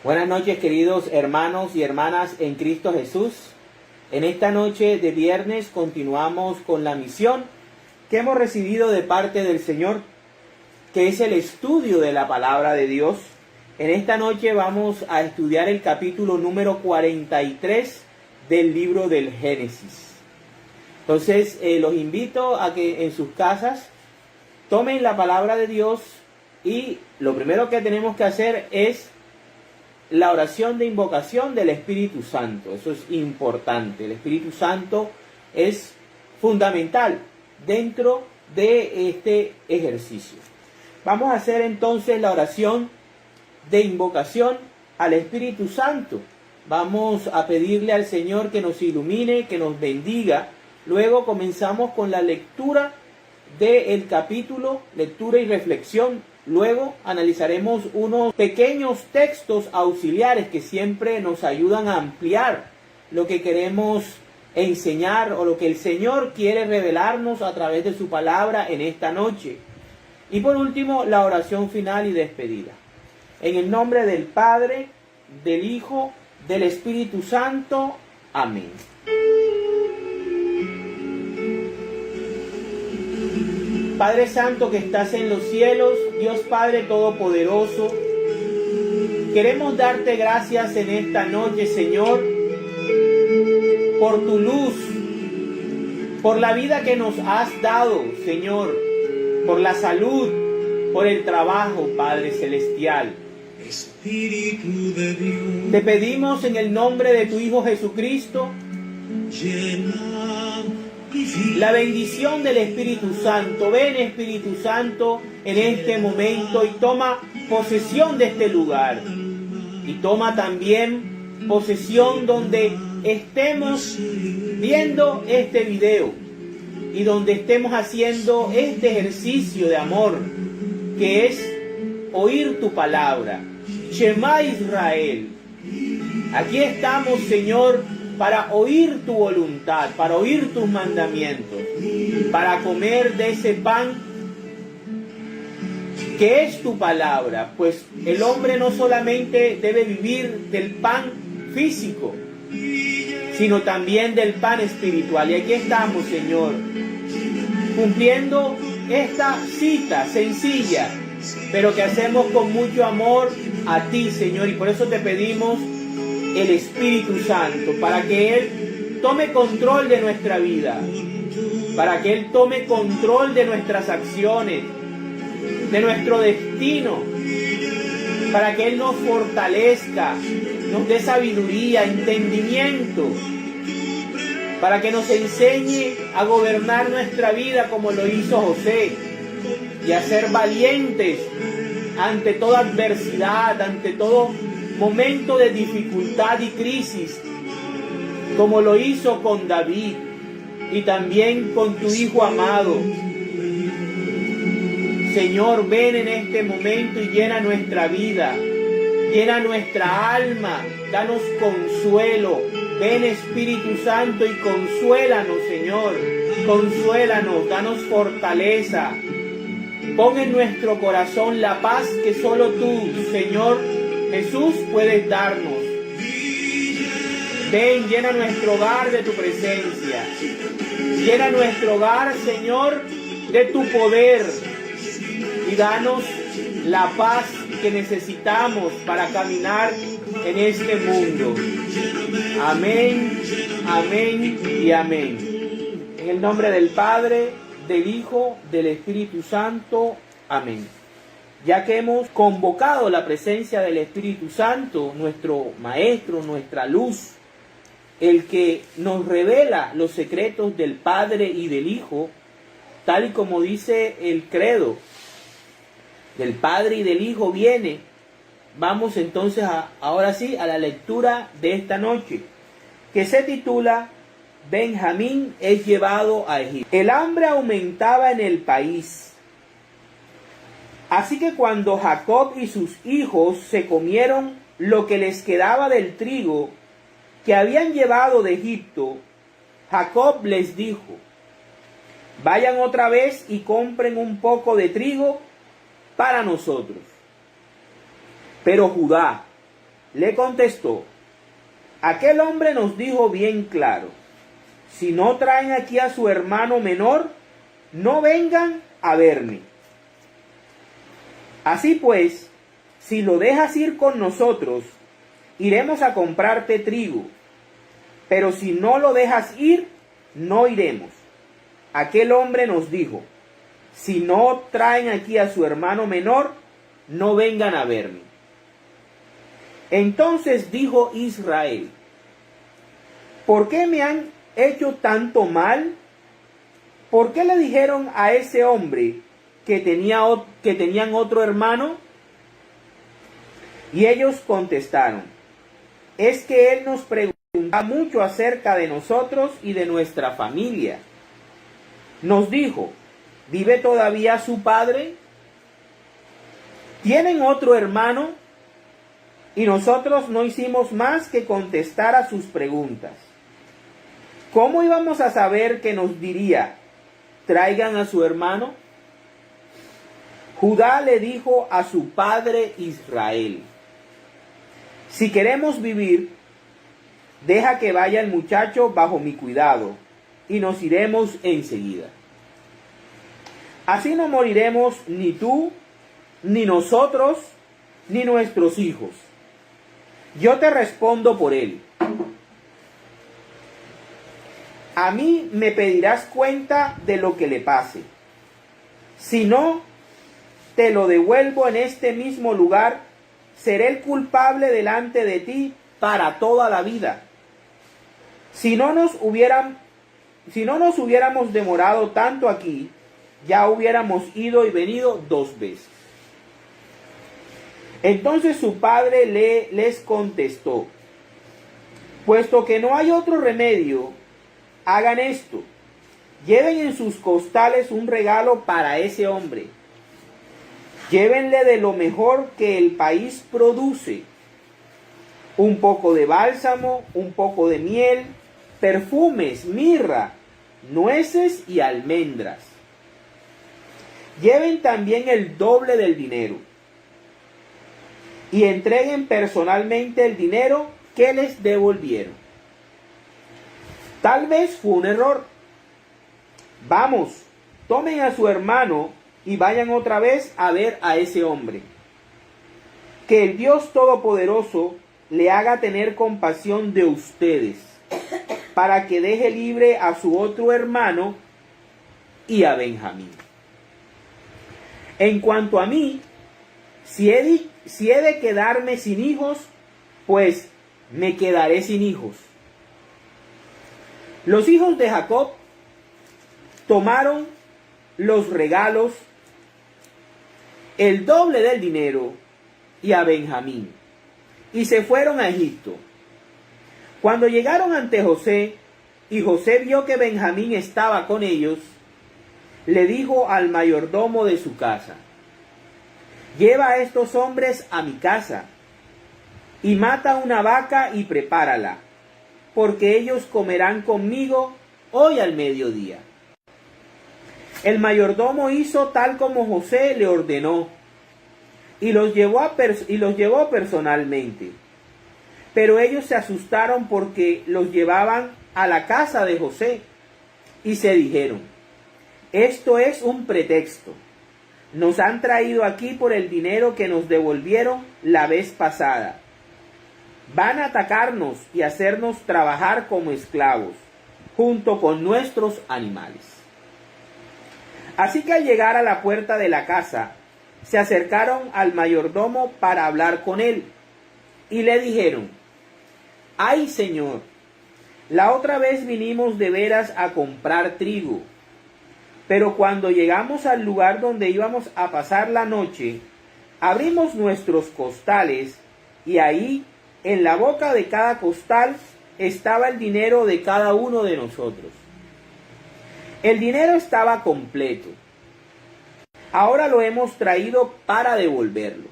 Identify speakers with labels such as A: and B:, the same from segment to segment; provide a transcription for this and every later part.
A: Buenas noches, queridos hermanos y hermanas en Cristo Jesús. En esta noche de viernes continuamos con la misión que hemos recibido de parte del Señor, que es el estudio de la palabra de Dios. En esta noche vamos a estudiar el capítulo número 43 del libro del Génesis. Entonces, los invito a que en sus casas tomen la palabra de Dios y lo primero que tenemos que hacer es la oración de invocación del Espíritu Santo. Eso es importante. El Espíritu Santo es fundamental dentro de este ejercicio. Vamos a hacer entonces la oración de invocación al Espíritu Santo. Vamos a pedirle al Señor que nos ilumine, que nos bendiga. Luego comenzamos con la lectura del capítulo, lectura y reflexión. Luego analizaremos unos pequeños textos auxiliares que siempre nos ayudan a ampliar lo que queremos enseñar o lo que el Señor quiere revelarnos a través de su palabra en esta noche. Y por último, la oración final y despedida. En el nombre del Padre, del Hijo, del Espíritu Santo. Amén. Padre Santo que estás en los cielos, Dios Padre Todopoderoso, queremos darte gracias en esta noche, Señor, por tu luz, por la vida que nos has dado, Señor, por la salud, por el trabajo, Padre Celestial.
B: Espíritu de Dios,
A: te pedimos en el nombre de tu Hijo Jesucristo,
B: llena mi vida.
A: la bendición del Espíritu Santo. Ven, Espíritu Santo, en este momento y toma posesión de este lugar. Y toma también posesión donde estemos viendo este video y donde estemos haciendo este ejercicio de amor, que es oír tu palabra. Shema Israel. Aquí estamos, Señor, para oír tu voluntad, para oír tus mandamientos, para comer de ese pan que es tu palabra, pues el hombre no solamente debe vivir del pan físico, sino también del pan espiritual. Y aquí estamos, Señor, cumpliendo esta cita sencilla, pero que hacemos con mucho amor a ti, Señor, y por eso te pedimos el Espíritu Santo, para que Él tome control de nuestra vida, para que Él tome control de nuestras acciones, de nuestro destino, para que Él nos fortalezca, nos dé sabiduría, entendimiento, para que nos enseñe a gobernar nuestra vida como lo hizo José, y a ser valientes ante toda adversidad, ante todo momento de dificultad y crisis, como lo hizo con David y también con tu Hijo amado. Señor, ven en este momento y llena nuestra vida, llena nuestra alma, danos consuelo. Ven, Espíritu Santo, y consuélanos, Señor, consuélanos, danos fortaleza. Pon en nuestro corazón la paz que solo tú, Señor Jesús, puedes darnos. Ven, llena nuestro hogar de tu presencia. Llena nuestro hogar, Señor, de tu poder. Y danos la paz que necesitamos para caminar en este mundo. Amén, amén y amén. En el nombre del Padre, del Hijo, del Espíritu Santo. Amén. Ya que hemos convocado la presencia del Espíritu Santo, nuestro Maestro, nuestra luz, el que nos revela los secretos del Padre y del Hijo, tal y como dice el credo, del Padre y del Hijo viene. Vamos entonces ahora sí a la lectura de esta noche, que se titula Benjamín es llevado a Egipto. El hambre aumentaba en el país. Así que cuando Jacob y sus hijos se comieron lo que les quedaba del trigo que habían llevado de Egipto, Jacob les dijo: vayan otra vez y compren un poco de trigo para nosotros. Pero Judá le contestó: aquel hombre nos dijo bien claro, si no traen aquí a su hermano menor, no vengan a verme. Así pues, si lo dejas ir con nosotros, iremos a comprarte trigo, pero si no lo dejas ir, no iremos. Aquel hombre nos dijo: si no traen aquí a su hermano menor, no vengan a verme. Entonces dijo Israel: ¿por qué me han hecho tanto mal? ¿Por qué le dijeron a ese hombre que tenían otro hermano? Y ellos contestaron: es que él nos pregunta mucho acerca de nosotros y de nuestra familia. Nos dijo: ¿vive todavía su padre? ¿Tienen otro hermano? Y nosotros no hicimos más que contestar a sus preguntas. ¿Cómo íbamos a saber que nos diría: traigan a su hermano? Judá le dijo a su padre Israel: si queremos vivir, deja que vaya el muchacho bajo mi cuidado, y nos iremos enseguida. Así no moriremos ni tú, ni nosotros, ni nuestros hijos. Yo te respondo por él. A mí me pedirás cuenta de lo que le pase. Si no, te lo devuelvo en este mismo lugar, seré el culpable delante de ti para toda la vida. Si no nos hubiéramos demorado tanto aquí, ya hubiéramos ido y venido 2 veces. Entonces su padre les contestó: puesto que no hay otro remedio, hagan esto: lleven en sus costales un regalo para ese hombre. Llévenle de lo mejor que el país produce: un poco de bálsamo, un poco de miel, perfumes, mirra, nueces y almendras. Lleven también el doble del dinero y entreguen personalmente el dinero que les devolvieron. Tal vez fue un error. Vamos, tomen a su hermano y vayan otra vez a ver a ese hombre. Que el Dios Todopoderoso le haga tener compasión de ustedes, para que deje libre a su otro hermano y a Benjamín. En cuanto a mí, si he de quedarme sin hijos, pues me quedaré sin hijos. Los hijos de Jacob tomaron los regalos, el doble del dinero y a Benjamín, y se fueron a Egipto. Cuando llegaron ante José, y José vio que Benjamín estaba con ellos, le dijo al mayordomo de su casa: lleva a estos hombres a mi casa, y mata una vaca y prepárala, porque ellos comerán conmigo hoy al mediodía. El mayordomo hizo tal como José le ordenó, y los llevó personalmente. Pero ellos se asustaron porque los llevaban a la casa de José, y se dijeron: esto es un pretexto. Nos han traído aquí por el dinero que nos devolvieron la vez pasada. Van a atacarnos y hacernos trabajar como esclavos, junto con nuestros animales. Así que al llegar a la puerta de la casa, se acercaron al mayordomo para hablar con él, y le dijeron: ¡ay, señor! La otra vez vinimos de veras a comprar trigo, pero cuando llegamos al lugar donde íbamos a pasar la noche, abrimos nuestros costales, y ahí, en la boca de cada costal, estaba el dinero de cada uno de nosotros. El dinero estaba completo. Ahora lo hemos traído para devolverlo.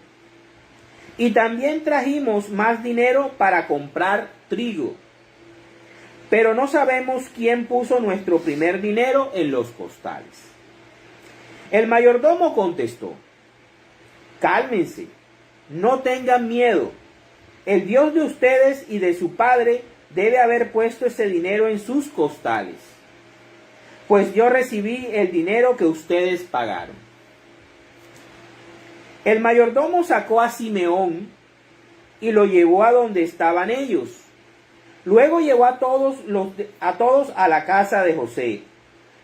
A: Y también trajimos más dinero para comprar trigo. Pero no sabemos quién puso nuestro primer dinero en los costales. El mayordomo contestó: cálmense, no tengan miedo. El Dios de ustedes y de su padre debe haber puesto ese dinero en sus costales, pues yo recibí el dinero que ustedes pagaron. El mayordomo sacó a Simeón y lo llevó a donde estaban ellos. Luego llevó a todos a la casa de José.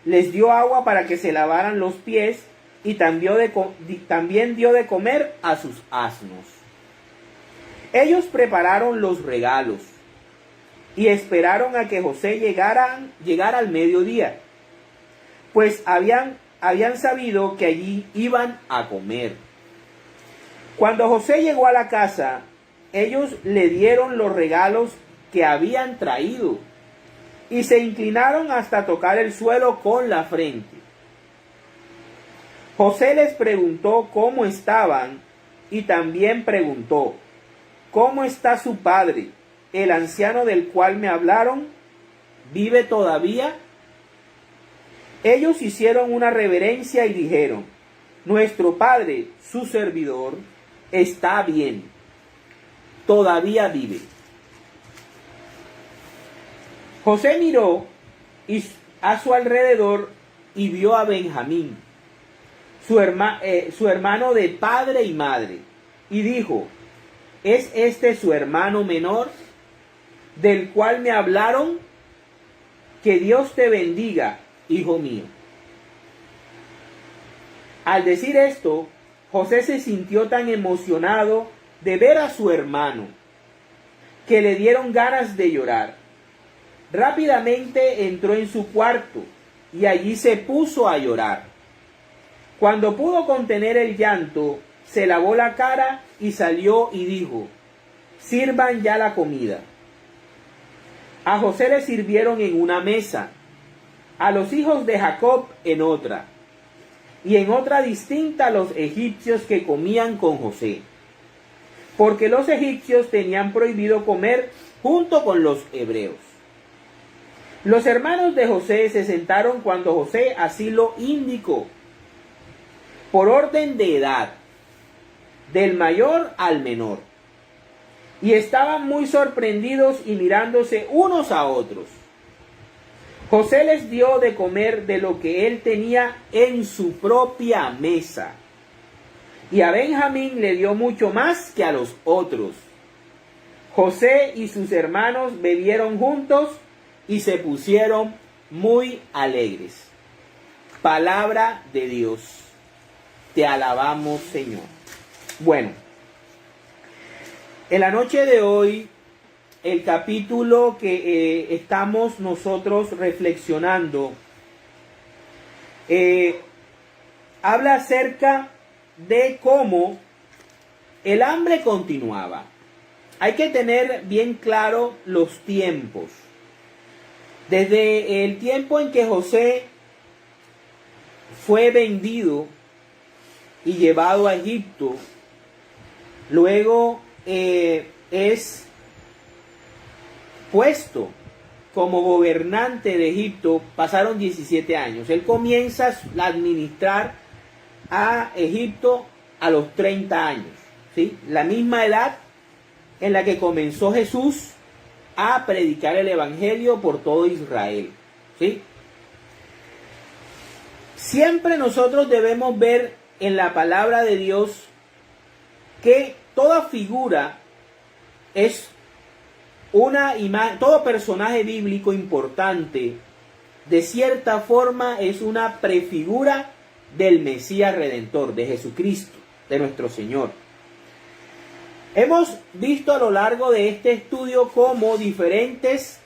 A: Les dio agua para que se lavaran los pies y también dio de comer a sus asnos. Ellos prepararon los regalos y esperaron a que José llegara al mediodía, pues habían sabido que allí iban a comer. Cuando José llegó a la casa, ellos le dieron los regalos que habían traído y se inclinaron hasta tocar el suelo con la frente. José les preguntó cómo estaban y también preguntó: ¿cómo está su padre, el anciano del cual me hablaron? ¿Vive todavía? Ellos hicieron una reverencia y dijeron: nuestro padre, su servidor, está bien, todavía vive. José miró a su alrededor y vio a Benjamín, su hermano de padre y madre, y dijo: ¿es este su hermano menor, del cual me hablaron? Que Dios te bendiga, hijo mío. Al decir esto, José se sintió tan emocionado de ver a su hermano, que le dieron ganas de llorar. Rápidamente entró en su cuarto y allí se puso a llorar. Cuando pudo contener el llanto, se lavó la cara y salió y dijo: sirvan ya la comida. A José le sirvieron en una mesa, a los hijos de Jacob en otra, y en otra distinta los egipcios que comían con José, porque los egipcios tenían prohibido comer junto con los hebreos. Los hermanos de José se sentaron cuando José así lo indicó, por orden de edad, del mayor al menor, y estaban muy sorprendidos y mirándose unos a otros. José les dio de comer de lo que él tenía en su propia mesa, y a Benjamín le dio mucho más que a los otros. José y sus hermanos bebieron juntos y se pusieron muy alegres. Palabra de Dios. Te alabamos, Señor. Bueno, en la noche de hoy, el capítulo que estamos nosotros reflexionando habla acerca de cómo el hambre continuaba. Hay que tener bien claro los tiempos. Desde el tiempo en que José fue vendido y llevado a Egipto, luego es puesto como gobernante de Egipto, pasaron 17 años. Él comienza a administrar a Egipto a los 30 años, ¿sí? La misma edad en la que comenzó Jesús a predicar el evangelio por todo Israel, ¿sí? Siempre nosotros debemos ver en la palabra de Dios que toda figura es una imagen, todo personaje bíblico importante, de cierta forma es una prefigura del Mesías Redentor, de Jesucristo, de nuestro Señor. Hemos visto a lo largo de este estudio cómo diferentes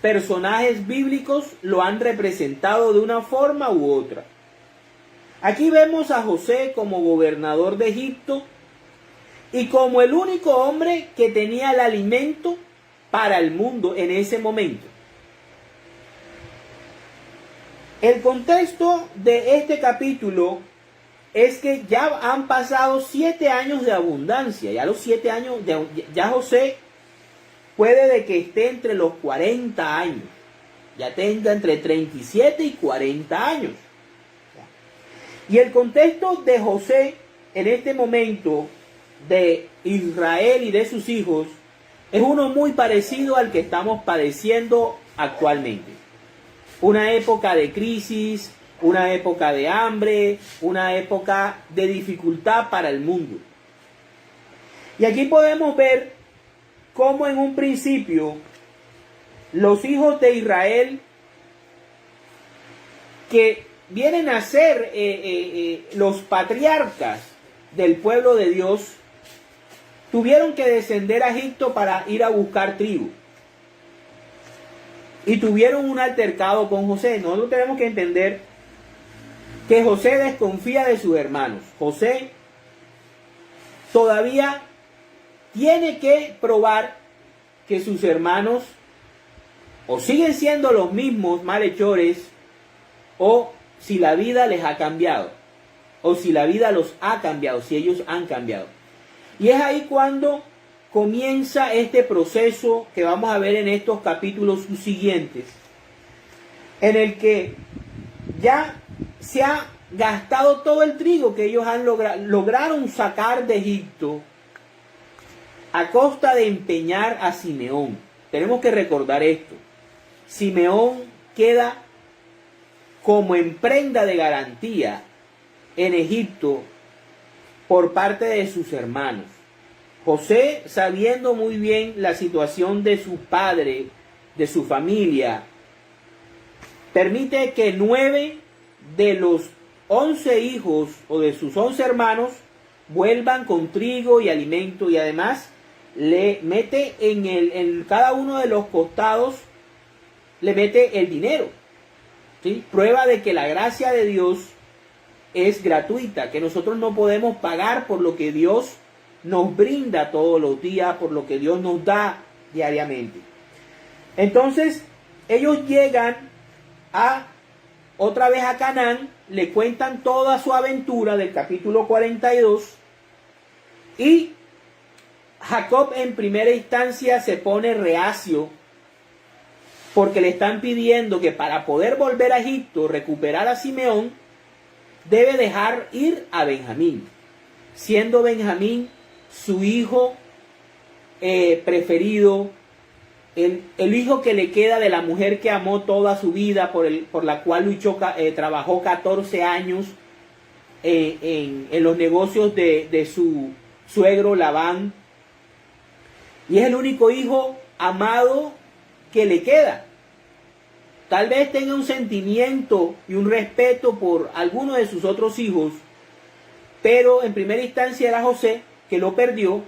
A: personajes bíblicos lo han representado de una forma u otra. Aquí vemos a José como gobernador de Egipto y como el único hombre que tenía el alimento para el mundo en ese momento. El contexto de este capítulo es que ya han pasado 7 años de abundancia. Ya los 7 años, ya José puede de que esté entre los 40 años. Ya tenga entre 37 y 40 años. Y el contexto de José en este momento, de Israel y de sus hijos, es uno muy parecido al que estamos padeciendo actualmente. Una época de crisis, una época de hambre, una época de dificultad para el mundo. Y aquí podemos ver cómo en un principio los hijos de Israel, que vienen a ser los patriarcas del pueblo de Dios, tuvieron que descender a Egipto para ir a buscar trigo. Y tuvieron un altercado con José. Nosotros tenemos que entender que José desconfía de sus hermanos. José todavía tiene que probar que sus hermanos o siguen siendo los mismos malhechores, o si la vida les ha cambiado, o si la vida los ha cambiado, si ellos han cambiado. Y es ahí cuando comienza este proceso que vamos a ver en estos capítulos siguientes, en el que ya se ha gastado todo el trigo que ellos lograron sacar de Egipto a costa de empeñar a Simeón. Tenemos que recordar esto. Simeón queda como en prenda de garantía en Egipto por parte de sus hermanos. José, sabiendo muy bien la situación de su padre, de su familia, permite que 9 de los 11 hijos o de sus 11 hermanos vuelvan con trigo y alimento, y además le mete en cada uno de los costados, le mete el dinero, ¿sí? Prueba de que la gracia de Dios es gratuita, que nosotros no podemos pagar por lo que Dios nos brinda todos los días, por lo que Dios nos da diariamente. Entonces ellos llegan otra vez a Canaán, le cuentan toda su aventura del capítulo 42, y Jacob en primera instancia se pone reacio porque le están pidiendo que para poder volver a Egipto, recuperar a Simeón, debe dejar ir a Benjamín, siendo Benjamín su hijo preferido, el hijo que le queda de la mujer que amó toda su vida, por la cual luchó, trabajó 14 años en los negocios de su suegro Labán, y es el único hijo amado que le queda. Tal vez tenga un sentimiento y un respeto por alguno de sus otros hijos, pero en primera instancia era José, que lo perdió.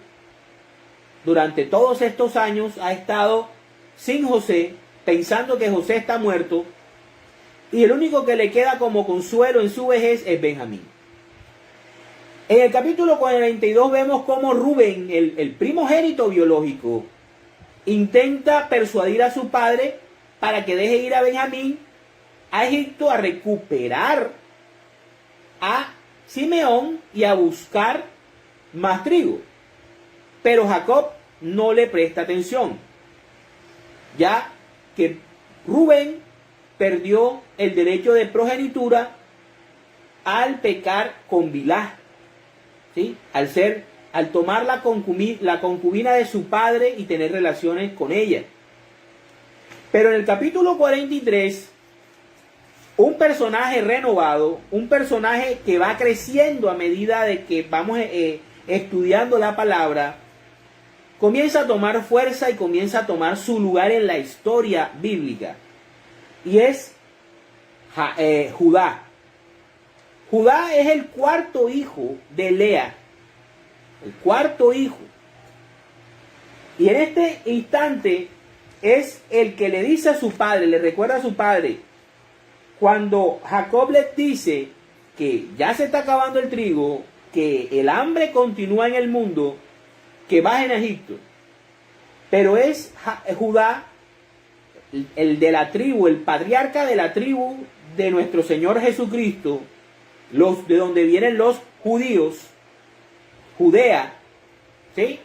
A: Durante todos estos años ha estado sin José, pensando que José está muerto, y el único que le queda como consuelo en su vejez es Benjamín. En el capítulo 42 vemos cómo Rubén, el primogénito biológico, intenta persuadir a su padre para que deje ir a Benjamín a Egipto a recuperar a Simeón y a buscar más trigo. Pero Jacob no le presta atención, ya que Rubén perdió el derecho de progenitura al pecar con Bilhá, ¿sí? Al tomar la concubina de su padre y tener relaciones con ella. Pero en el capítulo 43, un personaje renovado, un personaje que va creciendo a medida de que vamos estudiando la palabra, comienza a tomar fuerza y comienza a tomar su lugar en la historia bíblica. Y es Judá. Judá es el cuarto hijo de Lea. El cuarto hijo. Y en este instante es el que le dice a su padre, le recuerda a su padre, cuando Jacob les dice que ya se está acabando el trigo, que el hambre continúa en el mundo, que bajen a Egipto. Pero es Judá, el de la tribu, el patriarca de la tribu de nuestro Señor Jesucristo, de donde vienen los judíos, Judea, ¿sí?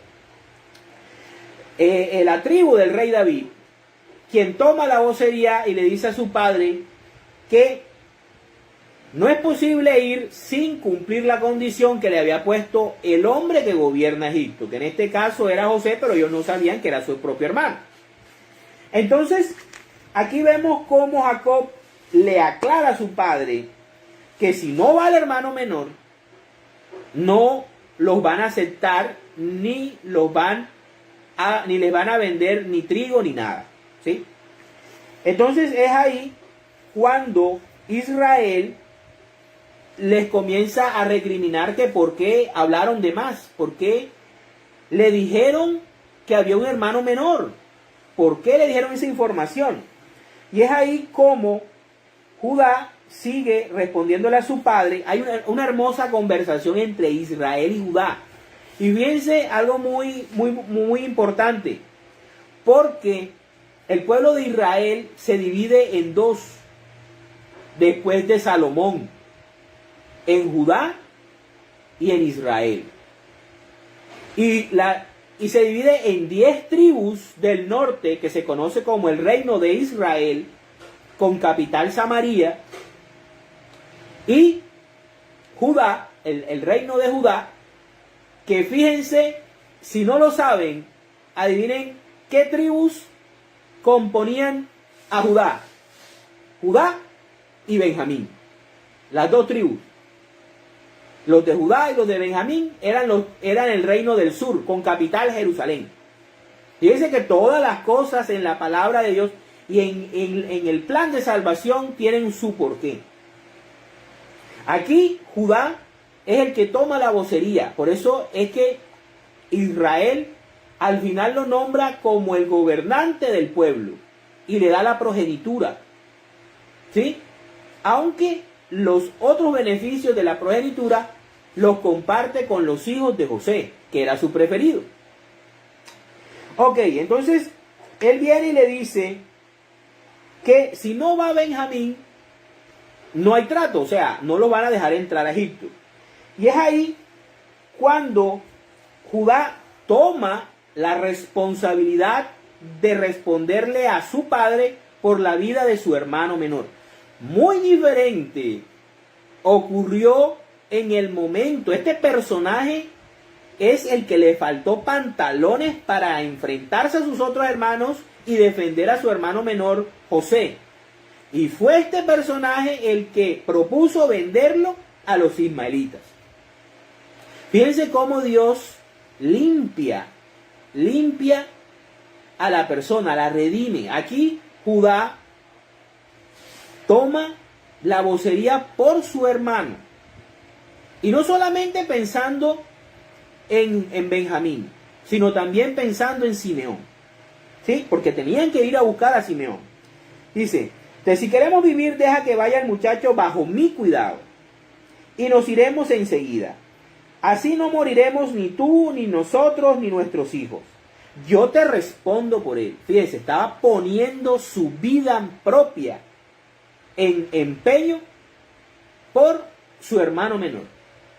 A: La tribu del rey David, quien toma la vocería y le dice a su padre que No es posible ir sin cumplir la condición que le había puesto el hombre que gobierna Egipto, que en este caso era José, pero ellos no sabían que era su propio hermano. Entonces, aquí vemos cómo Jacob le aclara a su padre que si no va el hermano menor, no los van a aceptar, ni les van a vender ni trigo ni nada, ¿sí? Entonces es ahí cuando Israel les comienza a recriminar que por qué hablaron de más, por qué le dijeron que había un hermano menor, por qué le dijeron esa información. Y es ahí como Judá sigue respondiéndole a su padre. Hay una hermosa conversación entre Israel y Judá. Y fíjense algo muy importante, porque el pueblo de Israel se divide en dos después de Salomón, en Judá y en Israel. Y se divide en 10 tribus del norte, que se conoce como el reino de Israel, con capital Samaria, y Judá, el reino de Judá, que fíjense, si no lo saben, adivinen qué tribus componían a Judá. Judá y Benjamín, las dos tribus. Los de Judá y los de Benjamín eran el reino del sur, con capital Jerusalén. Fíjense que todas las cosas en la palabra de Dios y en el plan de salvación tienen su porqué. Aquí Judá es el que toma la vocería. Por eso es que Israel al final lo nombra como el gobernante del pueblo y le da la progenitura, ¿sí? Aunque los otros beneficios de la progenitura los comparte con los hijos de José, que era su preferido. Ok, entonces él viene y le dice que si no va Benjamín, no hay trato, o sea, no lo van a dejar entrar a Egipto. Y es ahí cuando Judá toma la responsabilidad de responderle a su padre por la vida de su hermano menor. Muy diferente ocurrió en el momento. Este personaje es el que le faltó pantalones para enfrentarse a sus otros hermanos y defender a su hermano menor, José. Y fue este personaje el que propuso venderlo a los ismaelitas. Fíjense cómo Dios limpia a la persona, la redime. Aquí Judá toma la vocería por su hermano. Y no solamente pensando en Benjamín, sino también pensando en Simeón. ¿Sí? Porque tenían que ir a buscar a Simeón. Dice, si queremos vivir, deja que vaya el muchacho bajo mi cuidado. Y nos iremos enseguida. Así no moriremos ni tú, ni nosotros, ni nuestros hijos. Yo te respondo por él. Fíjense, estaba poniendo su vida propia en empeño por su hermano menor.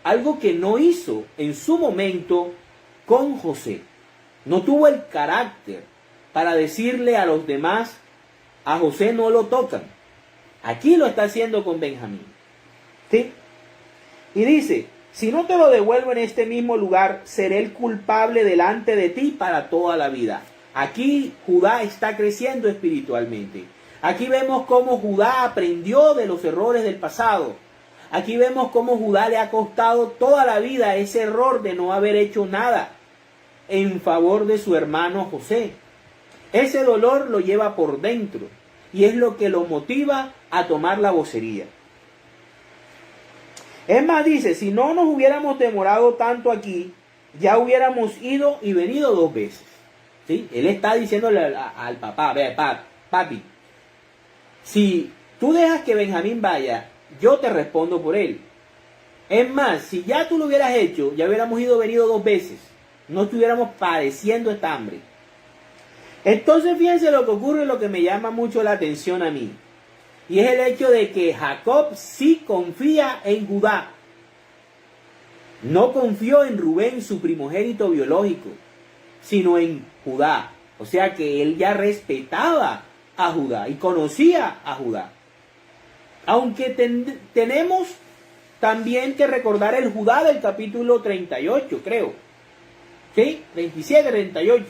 A: Algo que no hizo en su momento con José. No tuvo el carácter para decirle a los demás, a José no lo tocan. Aquí lo está haciendo con Benjamín. ¿Sí? Y dice, si no te lo devuelvo en este mismo lugar, seré el culpable delante de ti para toda la vida. Aquí Judá está creciendo espiritualmente. Aquí vemos cómo Judá aprendió de los errores del pasado. Aquí vemos cómo Judá le ha costado toda la vida ese error de no haber hecho nada en favor de su hermano José. Ese dolor lo lleva por dentro y es lo que lo motiva a tomar la vocería. Es más, dice, si no nos hubiéramos demorado tanto aquí, ya hubiéramos ido y venido 2 veces. ¿Sí? Él está diciéndole al papá, ve, papi, si tú dejas que Benjamín vaya, yo te respondo por él. Es más, si ya tú lo hubieras hecho, ya hubiéramos ido y venido 2 veces. No estuviéramos padeciendo esta hambre. Entonces fíjense lo que ocurre, lo que me llama mucho la atención a mí. Y es el hecho de que Jacob sí confía en Judá. No confió en Rubén, su primogénito biológico, sino en Judá. O sea que él ya respetaba a Judá y conocía a Judá. Aunque tenemos también que recordar el Judá del capítulo 38, creo. ¿Sí? 37, 38.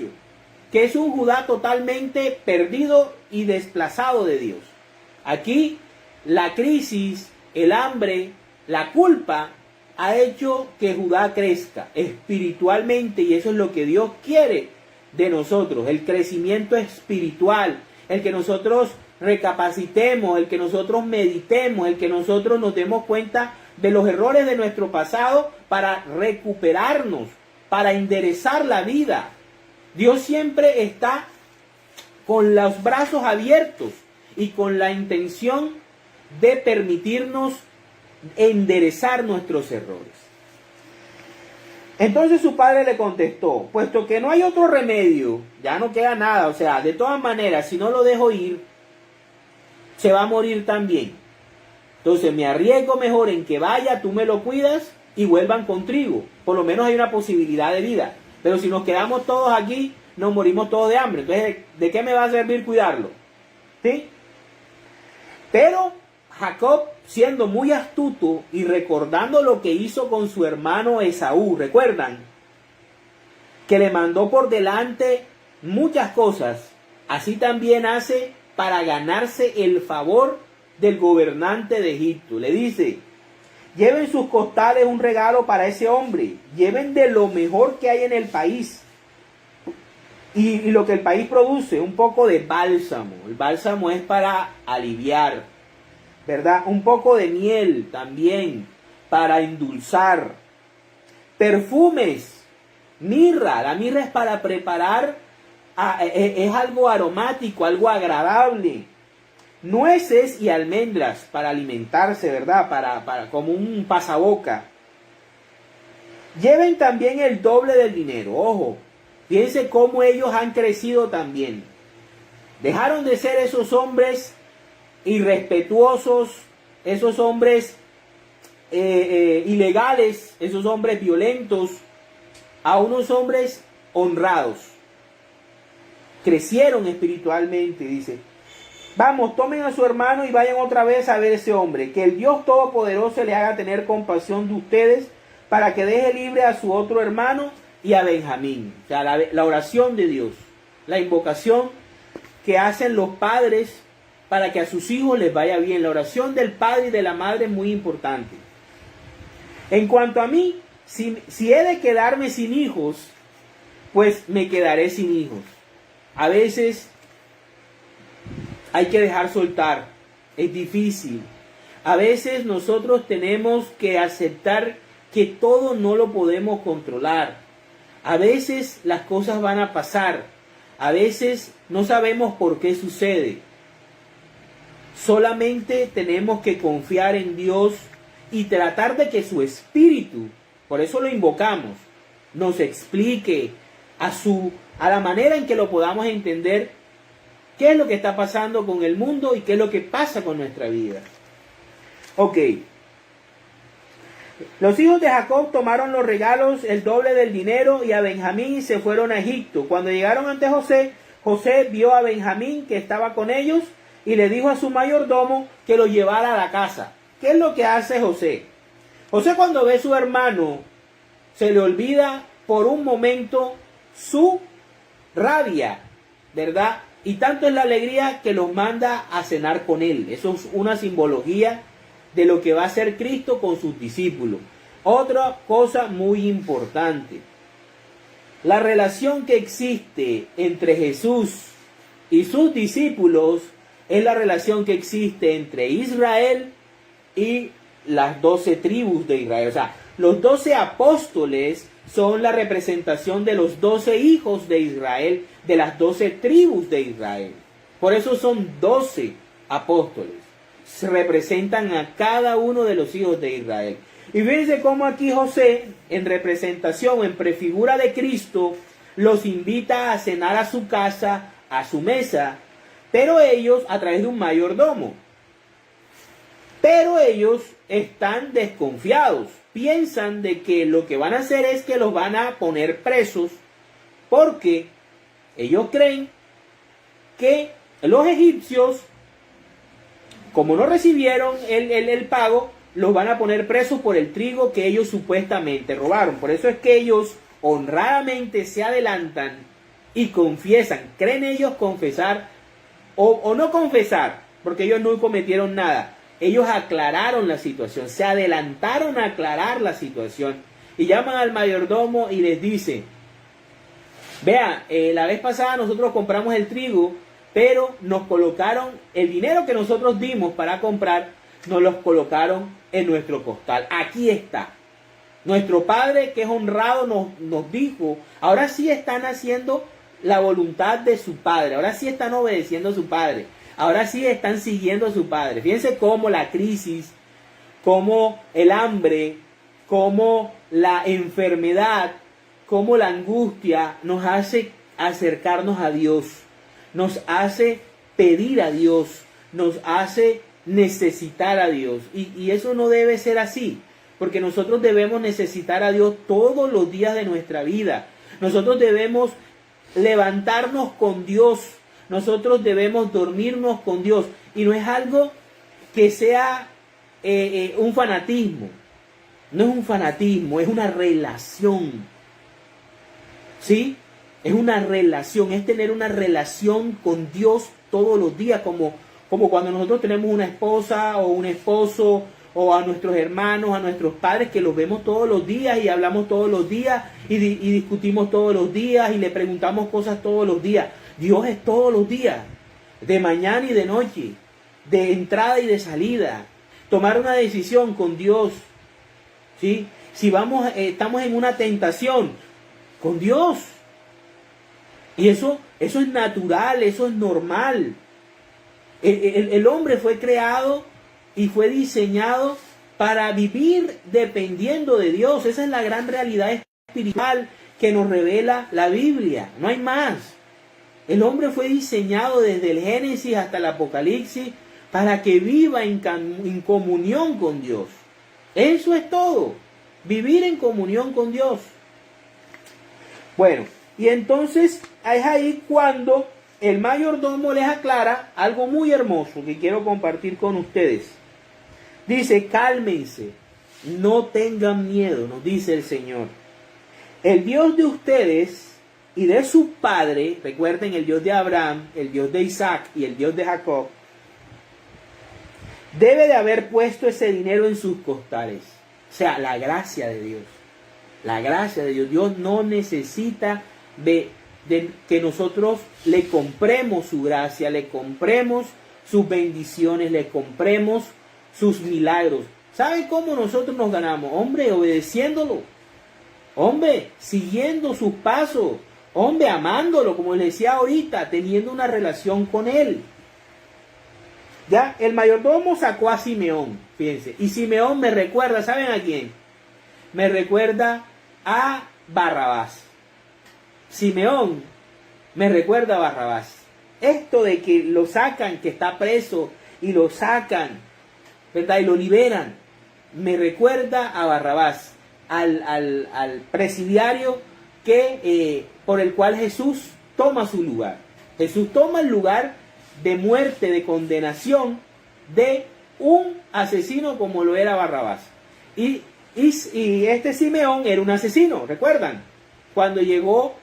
A: Que es un Judá totalmente perdido y desplazado de Dios. Aquí la crisis, el hambre, la culpa ha hecho que Judá crezca espiritualmente, y eso es lo que Dios quiere de nosotros, el crecimiento espiritual, el que nosotros recapacitemos, el que nosotros meditemos, el que nosotros nos demos cuenta de los errores de nuestro pasado para recuperarnos, para enderezar la vida. Dios siempre está con los brazos abiertos y con la intención de permitirnos enderezar nuestros errores. Entonces su padre le contestó: puesto que no hay otro remedio, ya no queda nada, o sea, de todas maneras, si no lo dejo ir, se va a morir también. Entonces me arriesgo mejor en que vaya, tú me lo cuidas y vuelvan contigo. Por lo menos hay una posibilidad de vida. Pero si nos quedamos todos aquí, nos morimos todos de hambre. Entonces, ¿de qué me va a servir cuidarlo? ¿Sí? Pero Jacob, siendo muy astuto y recordando lo que hizo con su hermano Esaú, ¿recuerdan? Que le mandó por delante muchas cosas. Así también hace para ganarse el favor del gobernante de Egipto. Le dice: lleven sus costales un regalo para ese hombre, lleven de lo mejor que hay en el país y lo que el país produce, un poco de bálsamo. El bálsamo es para aliviar, ¿verdad? Un poco de miel también para endulzar, perfumes, mirra. La mirra es para preparar, es algo aromático, algo agradable. Nueces y almendras para alimentarse, ¿verdad? Para como un pasaboca. Lleven también el doble del dinero. Ojo, piense cómo ellos han crecido también. Dejaron de ser esos hombres irrespetuosos, esos hombres ilegales, esos hombres violentos, a unos hombres honrados. Crecieron espiritualmente, dice. Vamos, tomen a su hermano y vayan otra vez a ver ese hombre. Que el Dios Todopoderoso le haga tener compasión de ustedes para que deje libre a su otro hermano y a Benjamín. O sea, la oración de Dios, la invocación que hacen los padres para que a sus hijos les vaya bien. La oración del padre y de la madre es muy importante. En cuanto a mí, si he de quedarme sin hijos, pues me quedaré sin hijos. A veces hay que dejar soltar, es difícil. A veces nosotros tenemos que aceptar que todo no lo podemos controlar. A veces las cosas van a pasar. A veces no sabemos por qué sucede. Solamente tenemos que confiar en Dios y tratar de que su Espíritu, por eso lo invocamos, nos explique a la manera en que lo podamos entender qué es lo que está pasando con el mundo y qué es lo que pasa con nuestra vida. Ok. Los hijos de Jacob tomaron los regalos, el doble del dinero, y a Benjamín, y se fueron a Egipto. Cuando llegaron ante José, José vio a Benjamín que estaba con ellos y le dijo a su mayordomo que lo llevara a la casa. ¿Qué es lo que hace José? José, cuando ve a su hermano, se le olvida por un momento su rabia, ¿verdad? Y tanto es la alegría que los manda a cenar con él. Eso es una simbología de lo que va a hacer Cristo con sus discípulos. Otra cosa muy importante: la relación que existe entre Jesús y sus discípulos es la relación que existe entre Israel y las 12 tribus de Israel. O sea, los 12 apóstoles son la representación de los 12 hijos de Israel, de las 12 tribus de Israel. Por eso son 12 apóstoles. Se representan a cada uno de los hijos de Israel. Y fíjense cómo aquí José, en representación, en prefigura de Cristo, los invita a cenar a su casa, a su mesa, pero ellos a través de un mayordomo. Pero ellos están desconfiados. Piensan de que lo que van a hacer es que los van a poner presos, porque ellos creen que los egipcios como no recibieron el pago, los van a poner presos por el trigo que ellos supuestamente robaron. Por eso es que ellos honradamente se adelantan y confiesan. ¿Creen ellos confesar o no confesar? Porque ellos no cometieron nada. Ellos aclararon la situación, se adelantaron a aclarar la situación. Y llaman al mayordomo y les dice: vea, la vez pasada nosotros compramos el trigo, pero nos colocaron el dinero que nosotros dimos para comprar, nos los colocaron en nuestro costal. Aquí está. Nuestro padre, que es honrado, nos dijo: ahora sí están haciendo la voluntad de su padre, ahora sí están obedeciendo a su padre, ahora sí están siguiendo a su padre. Fíjense cómo la crisis, cómo el hambre, cómo la enfermedad, cómo la angustia nos hace acercarnos a Dios, nos hace pedir a Dios, nos hace necesitar a Dios. Y eso no debe ser así, porque nosotros debemos necesitar a Dios todos los días de nuestra vida. Nosotros debemos levantarnos con Dios, nosotros debemos dormirnos con Dios, y no es algo que sea un fanatismo. No es un fanatismo, es una relación. ¿Sí? Es una relación, es tener una relación con Dios todos los días, como cuando nosotros tenemos una esposa o un esposo, o a nuestros hermanos, a nuestros padres, que los vemos todos los días y hablamos todos los días y discutimos todos los días y le preguntamos cosas todos los días. Dios es todos los días, de mañana y de noche, de entrada y de salida. Tomar una decisión con Dios, ¿sí? Si estamos en una tentación, con Dios. Y eso es natural, eso es normal. El hombre fue creado y fue diseñado para vivir dependiendo de Dios. Esa es la gran realidad espiritual que nos revela la Biblia. No hay más. El hombre fue diseñado desde el Génesis hasta el Apocalipsis para que viva en comunión con Dios. Eso es todo. Vivir en comunión con Dios. Bueno, y entonces es ahí cuando el mayordomo les aclara algo muy hermoso que quiero compartir con ustedes. Dice: cálmense, no tengan miedo, nos dice el Señor. El Dios de ustedes y de su padre, recuerden, el Dios de Abraham, el Dios de Isaac y el Dios de Jacob, debe de haber puesto ese dinero en sus costales. O sea, la gracia de Dios. La gracia de Dios. Dios no necesita de que nosotros le compremos su gracia, le compremos sus bendiciones, le compremos sus milagros. ¿Saben cómo nosotros nos ganamos? Hombre, obedeciéndolo. Hombre, siguiendo sus pasos. Hombre, amándolo, como les decía ahorita, teniendo una relación con él. Ya, el mayordomo sacó a Simeón, fíjense. Y Simeón me recuerda, ¿saben a quién? Me recuerda a Barrabás. Simeón me recuerda a Barrabás. Esto de que lo sacan, que está preso, y lo sacan, ¿verdad? Y lo liberan, me recuerda a Barrabás, al presidiario por el cual Jesús toma su lugar. Jesús toma el lugar de muerte, de condenación de un asesino como lo era Barrabás. Y este Simeón era un asesino, ¿recuerdan? Cuando llegó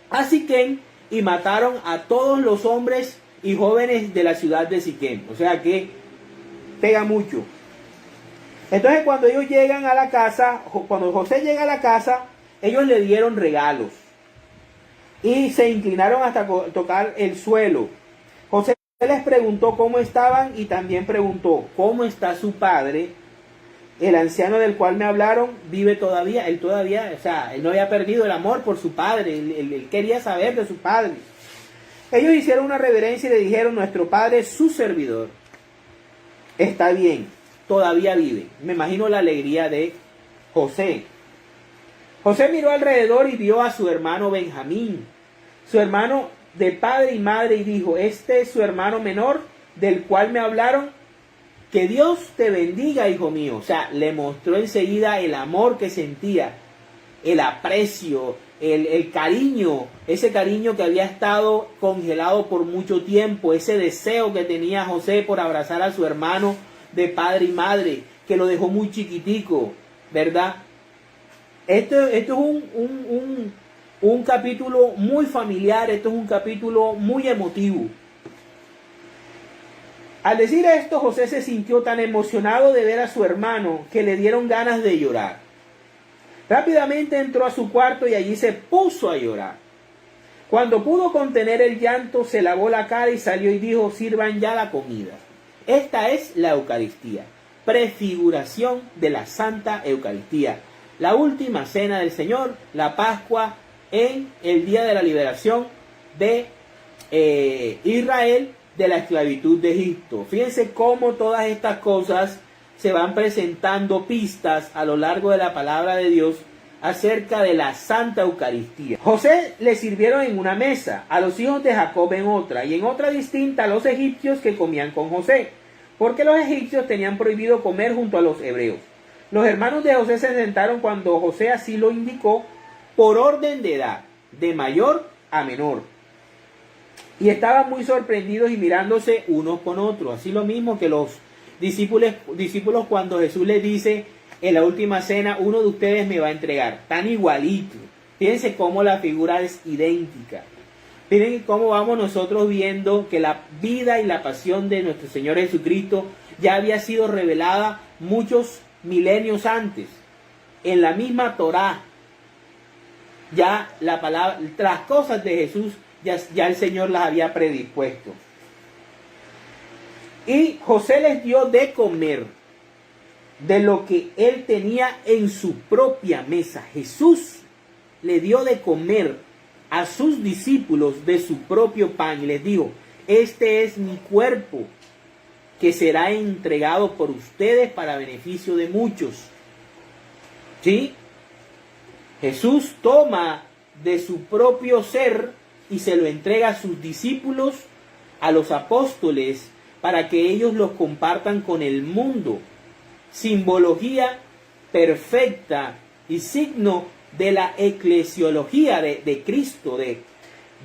A: a Siquem y mataron a todos los hombres y jóvenes de la ciudad de Siquem. O sea que pega mucho. Entonces cuando ellos llegan a la casa, cuando José llega a la casa, ellos le dieron regalos y se inclinaron hasta tocar el suelo. José les preguntó cómo estaban y también preguntó: ¿cómo está su padre? El anciano del cual me hablaron vive todavía. Él todavía, o sea, él no había perdido el amor por su padre. Él quería saber de su padre. Ellos hicieron una reverencia y le dijeron: nuestro padre es su servidor. Está bien, todavía vive. Me imagino la alegría de José. José miró alrededor y vio a su hermano Benjamín, su hermano de padre y madre, y dijo: este es su hermano menor del cual me hablaron. Que Dios te bendiga, hijo mío. O sea, le mostró enseguida el amor que sentía el aprecio, el cariño, ese cariño que había estado congelado por mucho tiempo, ese deseo que tenía José por abrazar a su hermano de padre y madre, que lo dejó muy chiquitico, ¿verdad? Esto es un capítulo muy familiar, esto es un capítulo muy emotivo. Al decir esto, José se sintió tan emocionado de ver a su hermano que le dieron ganas de llorar. Rápidamente entró a su cuarto y allí se puso a llorar. Cuando pudo contener el llanto, se lavó la cara y salió y dijo: sirvan ya la comida. Esta es la Eucaristía, prefiguración de la Santa Eucaristía, la última cena del Señor, la Pascua en el día de la liberación de Israel de la esclavitud de Egipto. Fíjense cómo todas estas cosas se van presentando pistas a lo largo de la palabra de Dios acerca de la Santa Eucaristía. José le sirvieron en una mesa, a los hijos de Jacob en otra, y en otra distinta a los egipcios que comían con José, porque los egipcios tenían prohibido comer junto a los hebreos. Los hermanos de José se sentaron cuando José así lo indicó, por orden de edad, de mayor a menor. Y estaban muy sorprendidos y mirándose unos con otros. Así lo mismo que los discípulos cuando Jesús les dice en la última cena: uno de ustedes me va a entregar. Tan igualito. Fíjense cómo la figura es idéntica. Miren cómo vamos nosotros viendo que la vida y la pasión de nuestro Señor Jesucristo ya había sido revelada muchos milenios antes. En la misma Torá, ya la palabra, las cosas de Jesús, ya el Señor las había predispuesto. Y José les dio de comer de lo que él tenía en su propia mesa. Jesús le dio de comer a sus discípulos de su propio pan y les dijo: este es mi cuerpo que será entregado por ustedes para beneficio de muchos. ¿Sí? Jesús toma de su propio ser y se lo entrega a sus discípulos, a los apóstoles, para que ellos los compartan con el mundo. Simbología perfecta y signo de la eclesiología de Cristo,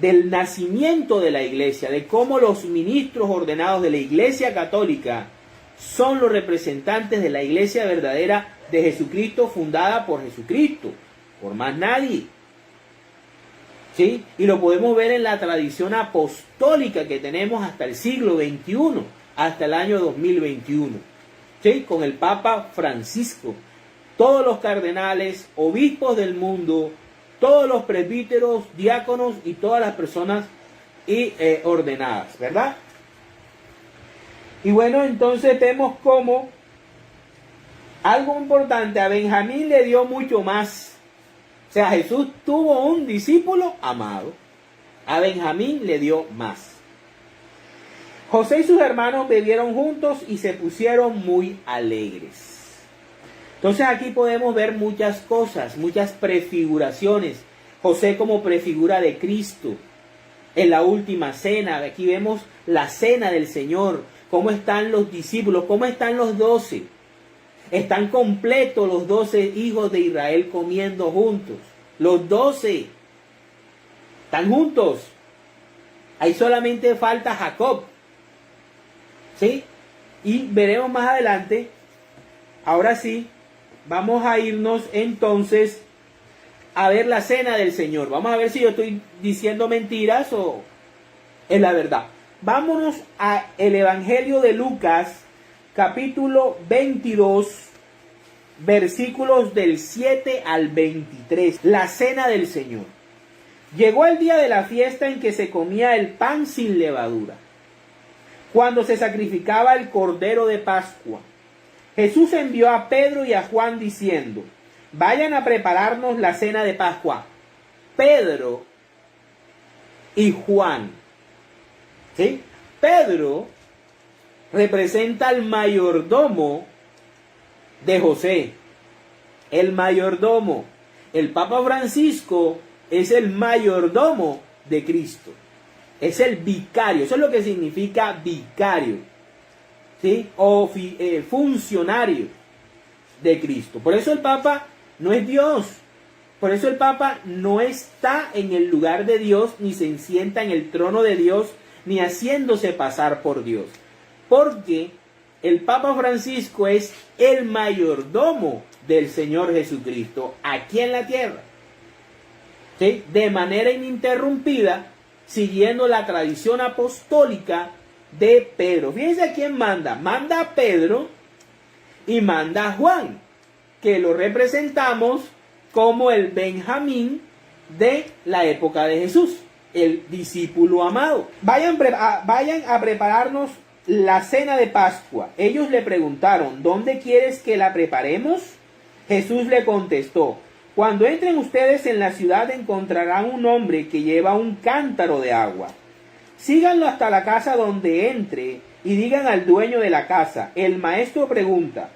A: del nacimiento de la iglesia, de cómo los ministros ordenados de la Iglesia Católica son los representantes de la iglesia verdadera de Jesucristo, fundada por Jesucristo, por más nadie. ¿Sí? Y lo podemos ver en la tradición apostólica que tenemos hasta el siglo XXI, hasta el año 2021, ¿sí? Con el Papa Francisco, todos los cardenales, obispos del mundo, todos los presbíteros, diáconos y todas las personas ordenadas, ¿verdad? Y bueno, entonces vemos cómo algo importante, a Benjamín le dio mucho más. O sea, Jesús tuvo un discípulo amado. A Benjamín le dio más. José y sus hermanos bebieron juntos y se pusieron muy alegres. Entonces aquí podemos ver muchas cosas, muchas prefiguraciones. José como prefigura de Cristo. En la última cena, aquí vemos la cena del Señor. Cómo están los discípulos, cómo están los 12. Están completos los 12 hijos de Israel comiendo juntos. Los 12 están juntos. Ahí solamente falta Jacob. ¿Sí? Y veremos más adelante. Ahora sí, vamos a irnos entonces a ver la cena del Señor. Vamos a ver si yo estoy diciendo mentiras o es la verdad. Vámonos al Evangelio de Lucas, capítulo 22, versículos del 7 al 23. La cena del Señor. Llegó el día de la fiesta en que se comía el pan sin levadura, cuando se sacrificaba el cordero de Pascua. Jesús envió a Pedro y a Juan diciendo: vayan a prepararnos la cena de Pascua. Pedro y Juan. ¿Sí? Pedro representa al mayordomo de José. El mayordomo. El Papa Francisco es el mayordomo de Cristo. Es el vicario. Eso es lo que significa vicario. ¿Sí? O funcionario de Cristo. Por eso el Papa no es Dios. Por eso el Papa no está en el lugar de Dios, ni se sienta en el trono de Dios, ni haciéndose pasar por Dios. Porque el Papa Francisco es el mayordomo del Señor Jesucristo aquí en la tierra. ¿Sí? De manera ininterrumpida, siguiendo la tradición apostólica de Pedro. Fíjense a quién manda. Manda a Pedro y manda a Juan, que lo representamos como el Benjamín de la época de Jesús, el discípulo amado. Vayan a prepararnos la cena de Pascua. Ellos le preguntaron, ¿dónde quieres que la preparemos? Jesús le contestó, cuando entren ustedes en la ciudad encontrarán un hombre que lleva un cántaro de agua. Síganlo hasta la casa donde entre y digan al dueño de la casa, el maestro pregunta,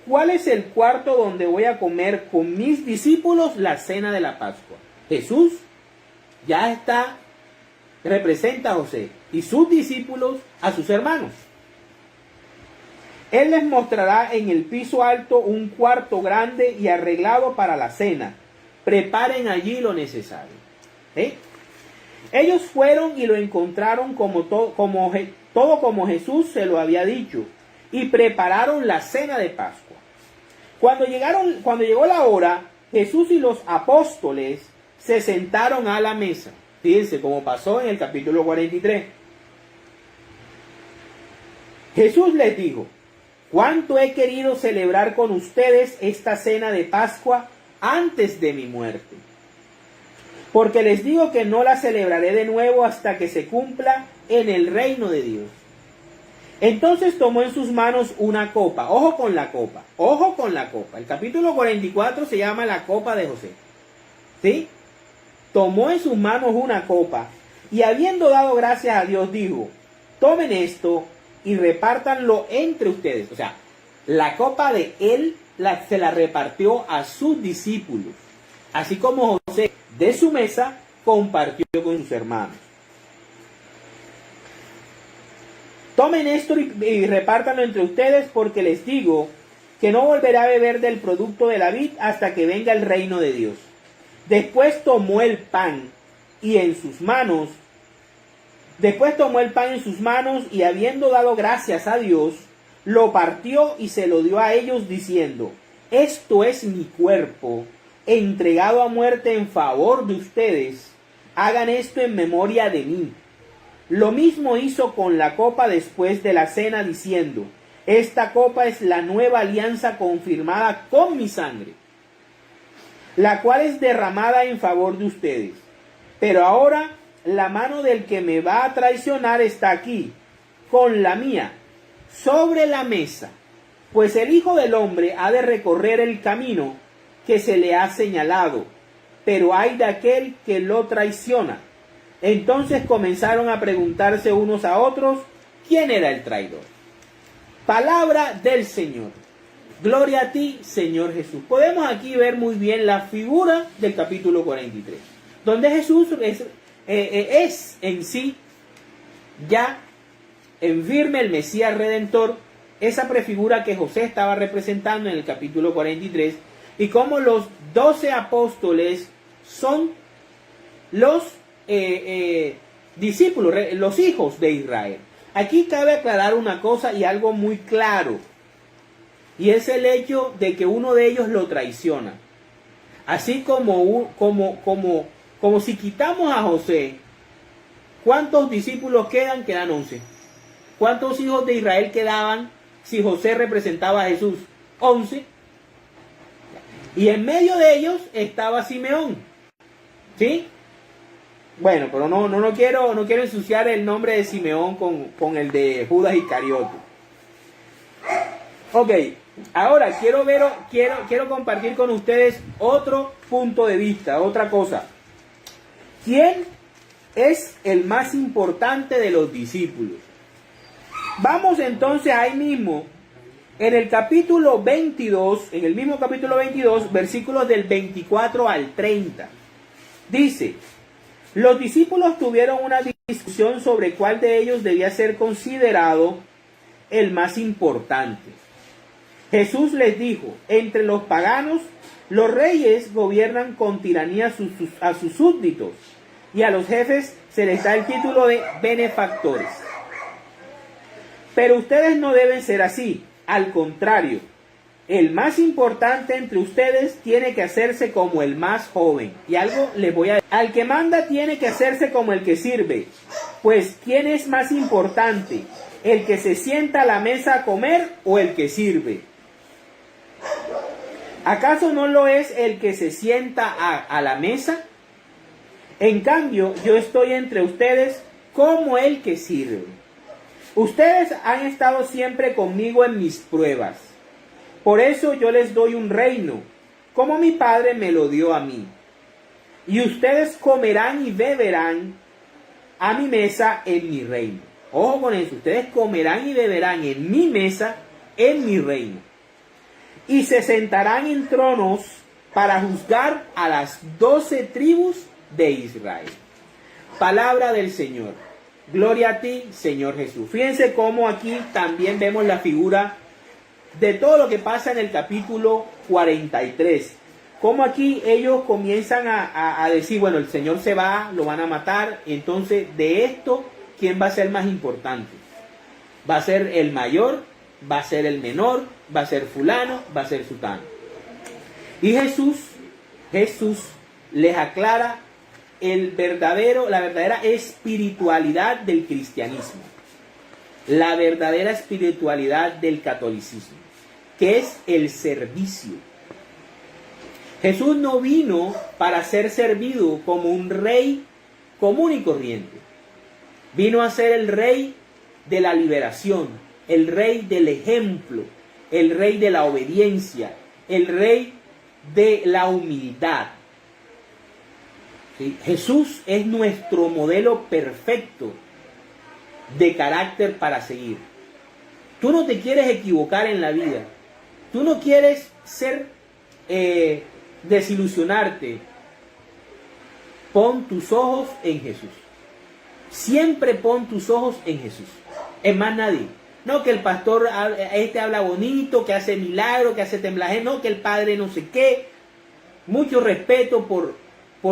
A: ¿cuál es el cuarto donde voy a comer con mis discípulos la cena de la Pascua? Jesús ya representa a José y sus discípulos a sus hermanos. Él les mostrará en el piso alto un cuarto grande y arreglado para la cena. Preparen allí lo necesario. Ellos fueron y lo encontraron todo como Jesús se lo había dicho, y prepararon la cena de Pascua. Cuando llegó la hora, Jesús y los apóstoles se sentaron a la mesa. Fíjense cómo pasó en el capítulo 43. Jesús les dijo, ¿cuánto he querido celebrar con ustedes esta cena de Pascua antes de mi muerte? Porque les digo que no la celebraré de nuevo hasta que se cumpla en el reino de Dios. Entonces tomó en sus manos una copa. Ojo con la copa. Ojo con la copa. El capítulo 44 se llama la copa de José. ¿Sí? Tomó en sus manos una copa y habiendo dado gracias a Dios dijo, tomen esto y repártanlo entre ustedes. O sea, la copa de él se la repartió a sus discípulos. Así como José de su mesa compartió con sus hermanos. Tomen esto y repártanlo entre ustedes porque les digo que no volverá a beber del producto de la vid hasta que venga el reino de Dios. Después tomó el pan en sus manos y habiendo dado gracias a Dios, lo partió y se lo dio a ellos diciendo, esto es mi cuerpo, entregado a muerte en favor de ustedes, hagan esto en memoria de mí. Lo mismo hizo con la copa después de la cena diciendo, esta copa es la nueva alianza confirmada con mi sangre, la cual es derramada en favor de ustedes. Pero ahora la mano del que me va a traicionar está aquí, con la mía, sobre la mesa, pues el Hijo del Hombre ha de recorrer el camino que se le ha señalado, pero ay de aquel que lo traiciona. Entonces comenzaron a preguntarse unos a otros quién era el traidor. Palabra del Señor. Gloria a ti, Señor Jesús. Podemos aquí ver muy bien la figura del capítulo 43, donde Jesús es en sí ya en firme el Mesías Redentor, esa prefigura que José estaba representando en el capítulo 43, y como los 12 apóstoles son los discípulos, los hijos de Israel. Aquí cabe aclarar una cosa y algo muy claro, y es el hecho de que uno de ellos lo traiciona. Así como si quitamos a José, ¿cuántos discípulos quedan? Quedan 11. ¿Cuántos hijos de Israel quedaban si José representaba a Jesús? 11. Y en medio de ellos estaba Simeón. ¿Sí? Bueno, pero no quiero ensuciar el nombre de Simeón con el de Judas Iscariote. Ok, ahora quiero compartir con ustedes otro punto de vista, otra cosa. ¿Quién es el más importante de los discípulos? Vamos entonces ahí mismo, en el capítulo 22, en el mismo capítulo 22, versículos del 24 al 30. Dice, los discípulos tuvieron una discusión sobre cuál de ellos debía ser considerado el más importante. Jesús les dijo, entre los paganos, los reyes gobiernan con tiranía a sus súbditos, y a los jefes se les da el título de benefactores. Pero ustedes no deben ser así, al contrario, el más importante entre ustedes tiene que hacerse como el más joven. Y algo les voy a decir, al que manda tiene que hacerse como el que sirve, pues ¿quién es más importante? ¿El que se sienta a la mesa a comer o el que sirve? ¿Acaso no lo es el que se sienta a la mesa? En cambio, yo estoy entre ustedes como el que sirve. Ustedes han estado siempre conmigo en mis pruebas. Por eso yo les doy un reino, como mi Padre me lo dio a mí. Y ustedes comerán y beberán a mi mesa en mi reino. Ojo con eso, ustedes comerán y beberán en mi mesa en mi reino. Y se sentarán en tronos para juzgar a las 12 tribus de Israel. Palabra del Señor. Gloria a ti, Señor Jesús. Fíjense cómo aquí también vemos la figura de todo lo que pasa en el capítulo 43. Cómo aquí ellos comienzan a decir, bueno, el Señor se va, lo van a matar. Entonces, de esto, ¿quién va a ser más importante? ¿Va a ser el mayor? ¿Va a ser el menor? ¿Va a ser fulano? ¿Va a ser sutano? Y Jesús les aclara la verdadera espiritualidad del cristianismo, la verdadera espiritualidad del catolicismo, que es el servicio. Jesús no vino para ser servido como un rey común y corriente. Vino a ser el rey de la liberación, el rey del ejemplo, el rey de la obediencia, el rey de la humildad. ¿Sí? Jesús es nuestro modelo perfecto de carácter para seguir. Tú no te quieres equivocar en la vida. Tú no quieres desilusionarte. Pon tus ojos en Jesús. Siempre pon tus ojos en Jesús. En más nadie. No que el pastor habla bonito, que hace milagros, que hace temblaje. No que el padre no sé qué. Mucho respeto por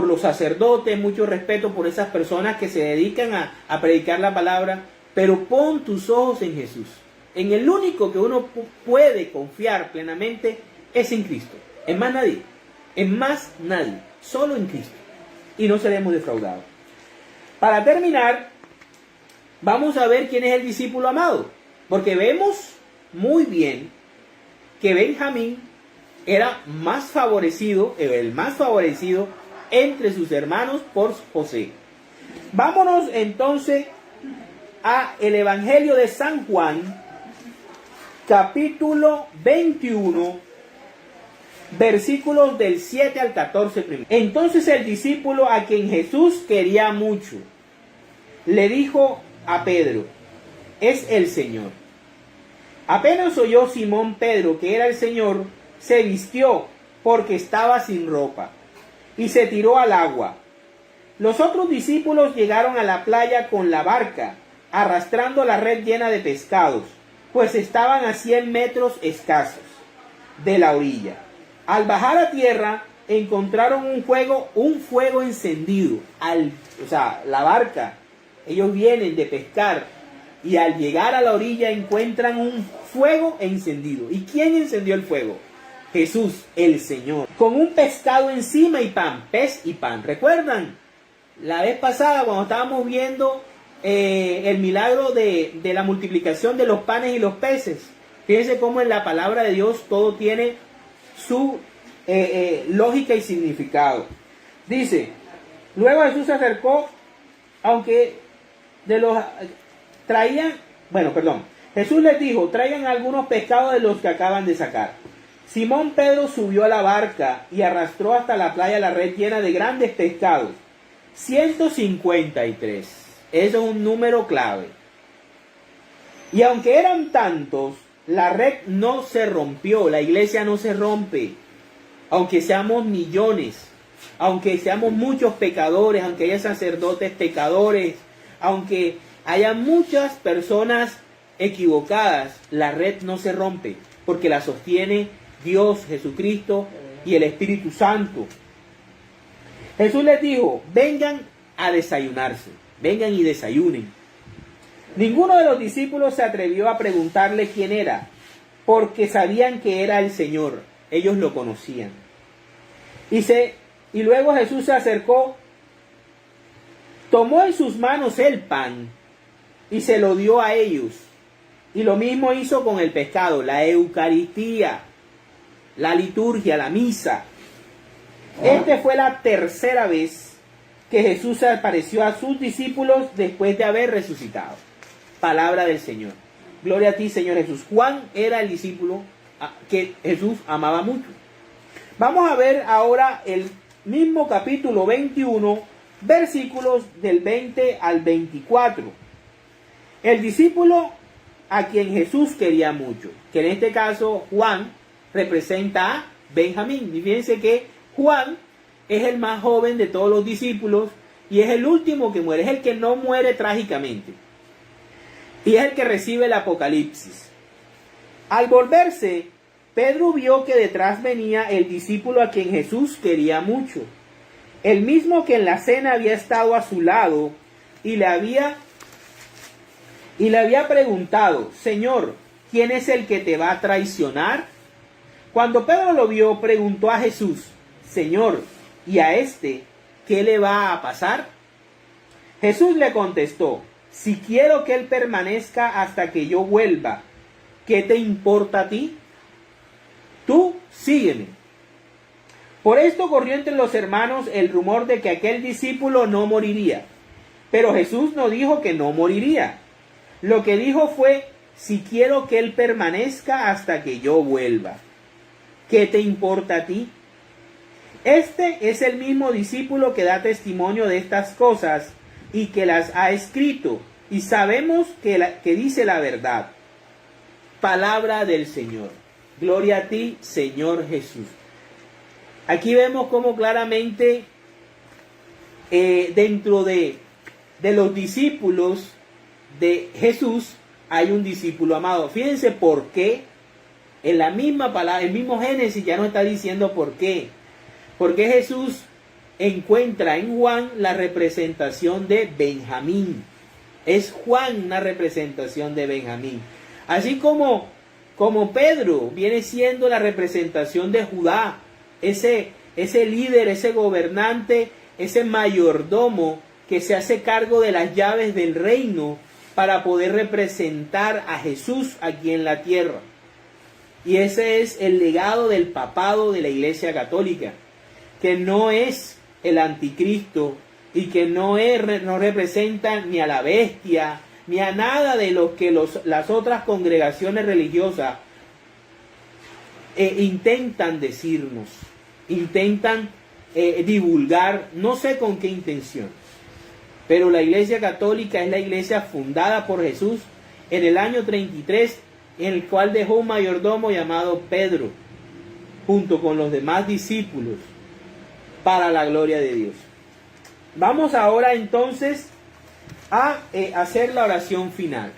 A: los sacerdotes, mucho respeto por esas personas que se dedican a predicar la palabra, pero pon tus ojos en Jesús. En el único que uno puede confiar plenamente es en Cristo. En más nadie. En más nadie. Solo en Cristo. Y no seremos defraudados. Para terminar, vamos a ver quién es el discípulo amado. Porque vemos muy bien que Benjamín era más favorecido, el más favorecido entre sus hermanos por José. Vámonos entonces a el Evangelio de San Juan, capítulo 21, versículos del 7 al 14 primero. Entonces el discípulo a quien Jesús quería mucho, le dijo a Pedro, es el Señor. Apenas oyó Simón Pedro que era el Señor, se vistió porque estaba sin ropa y se tiró al agua. Los otros discípulos llegaron a la playa con la barca, arrastrando la red llena de pescados, pues estaban a 100 metros escasos de la orilla. Al bajar a tierra, encontraron un fuego encendido. La barca, ellos vienen de pescar, y al llegar a la orilla encuentran un fuego encendido. ¿Y quién encendió el fuego? Jesús, el Señor, con un pescado encima y pan, pez y pan. ¿Recuerdan? La vez pasada cuando estábamos viendo el milagro de la multiplicación de los panes y los peces. Fíjense cómo en la palabra de Dios todo tiene su lógica y significado. Dice, luego Jesús se acercó, aunque Jesús les dijo, traigan algunos pescados de los que acaban de sacar. Simón Pedro subió a la barca y arrastró hasta la playa la red llena de grandes pescados. 153. Eso es un número clave. Y aunque eran tantos, la red no se rompió. La iglesia no se rompe. Aunque seamos millones, aunque seamos muchos pecadores, aunque haya sacerdotes pecadores, aunque haya muchas personas equivocadas, la red no se rompe. porque la sostiene Dios, Jesucristo y el Espíritu Santo. Jesús les dijo, vengan a desayunarse, vengan y desayunen. Ninguno de los discípulos se atrevió a preguntarle quién era, porque sabían que era el Señor, ellos lo conocían. Y luego Jesús se acercó, tomó en sus manos el pan y se lo dio a ellos. Y lo mismo hizo con el pescado, la Eucaristía, la liturgia, la misa. Esta fue la tercera vez que Jesús se apareció a sus discípulos después de haber resucitado. Palabra del Señor. Gloria a ti, Señor Jesús. Juan era el discípulo que Jesús amaba mucho. Vamos a ver ahora el mismo capítulo 21, versículos del 20 al 24. El discípulo a quien Jesús quería mucho, que en este caso Juan representa a Benjamín. Y fíjense que Juan es el más joven de todos los discípulos y es el último que muere, es el que no muere trágicamente. Y es el que recibe el Apocalipsis. Al volverse, Pedro vio que detrás venía el discípulo a quien Jesús quería mucho, el mismo que en la cena había estado a su lado y le había preguntado, Señor, ¿quién es el que te va a traicionar? Cuando Pedro lo vio, preguntó a Jesús, Señor, ¿y a este qué le va a pasar? Jesús le contestó, si quiero que él permanezca hasta que yo vuelva, ¿qué te importa a ti? Tú sígueme. Por esto corrió entre los hermanos el rumor de que aquel discípulo no moriría. Pero Jesús no dijo que no moriría. Lo que dijo fue, si quiero que él permanezca hasta que yo vuelva, ¿qué te importa a ti? Este es el mismo discípulo que da testimonio de estas cosas y que las ha escrito, y sabemos que dice la verdad. Palabra del Señor. Gloria a ti, Señor Jesús. Aquí vemos cómo claramente dentro de los discípulos de Jesús hay un discípulo amado. Fíjense por qué en la misma palabra, el mismo Génesis ya nos está diciendo por qué. Porque Jesús encuentra en Juan la representación de Benjamín. Es Juan una representación de Benjamín. Así como Pedro viene siendo la representación de Judá, ese líder, ese gobernante, ese mayordomo que se hace cargo de las llaves del reino para poder representar a Jesús aquí en la tierra. Y ese es el legado del papado de la Iglesia Católica, que no es el anticristo y que no representa ni a la bestia, ni a nada de lo que las otras congregaciones religiosas intentan decirnos, intentan divulgar, no sé con qué intención. Pero la Iglesia Católica es la iglesia fundada por Jesús en el año 33, en el cual dejó un mayordomo llamado Pedro, junto con los demás discípulos, para la gloria de Dios. Vamos ahora entonces a hacer la oración final.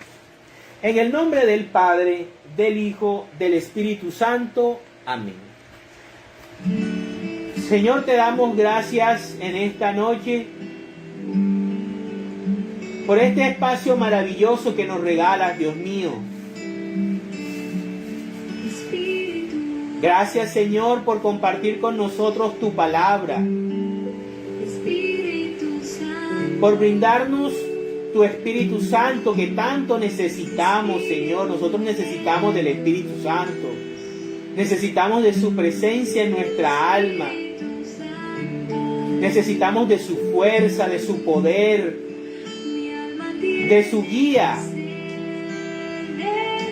A: En el nombre del Padre, del Hijo, del Espíritu Santo. Amén. Señor, te damos gracias en esta noche por este espacio maravilloso que nos regalas, Dios mío. Gracias, Señor, por compartir con nosotros tu palabra, por brindarnos tu Espíritu Santo que tanto necesitamos, Señor. Nosotros necesitamos del Espíritu Santo, necesitamos de su presencia en nuestra alma, necesitamos de su fuerza, de su poder, de su guía.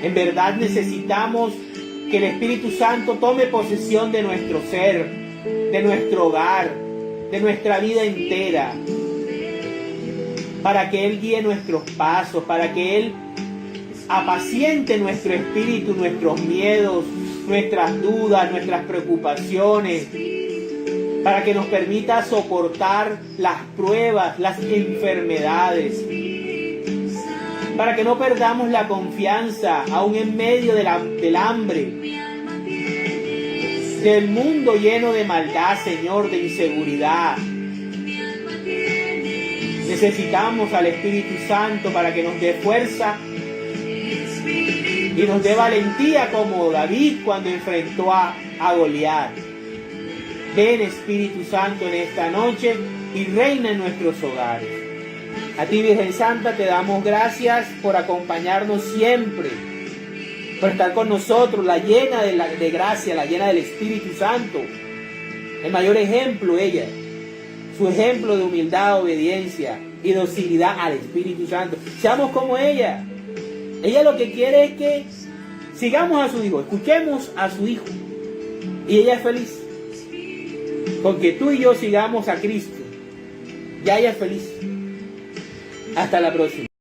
A: En verdad necesitamos que el Espíritu Santo tome posesión de nuestro ser, de nuestro hogar, de nuestra vida entera, para que Él guíe nuestros pasos, para que Él apaciente nuestro espíritu, nuestros miedos, nuestras dudas, nuestras preocupaciones, para que nos permita soportar las pruebas, las enfermedades. para que no perdamos la confianza, aún en medio del hambre, del mundo lleno de maldad, Señor, de inseguridad. Necesitamos al Espíritu Santo para que nos dé fuerza y nos dé valentía como David cuando enfrentó a Goliat. Ven, Espíritu Santo, en esta noche y reina en nuestros hogares. A ti, Virgen Santa, te damos gracias por acompañarnos siempre, por estar con nosotros, la llena de gracia, la llena del Espíritu Santo. El mayor ejemplo, ella, su ejemplo de humildad, obediencia y docilidad al Espíritu Santo. Seamos como ella. Ella lo que quiere es que sigamos a su Hijo, escuchemos a su Hijo. Y ella es feliz. Con que tú y yo sigamos a Cristo, ya ella es feliz. Hasta la próxima.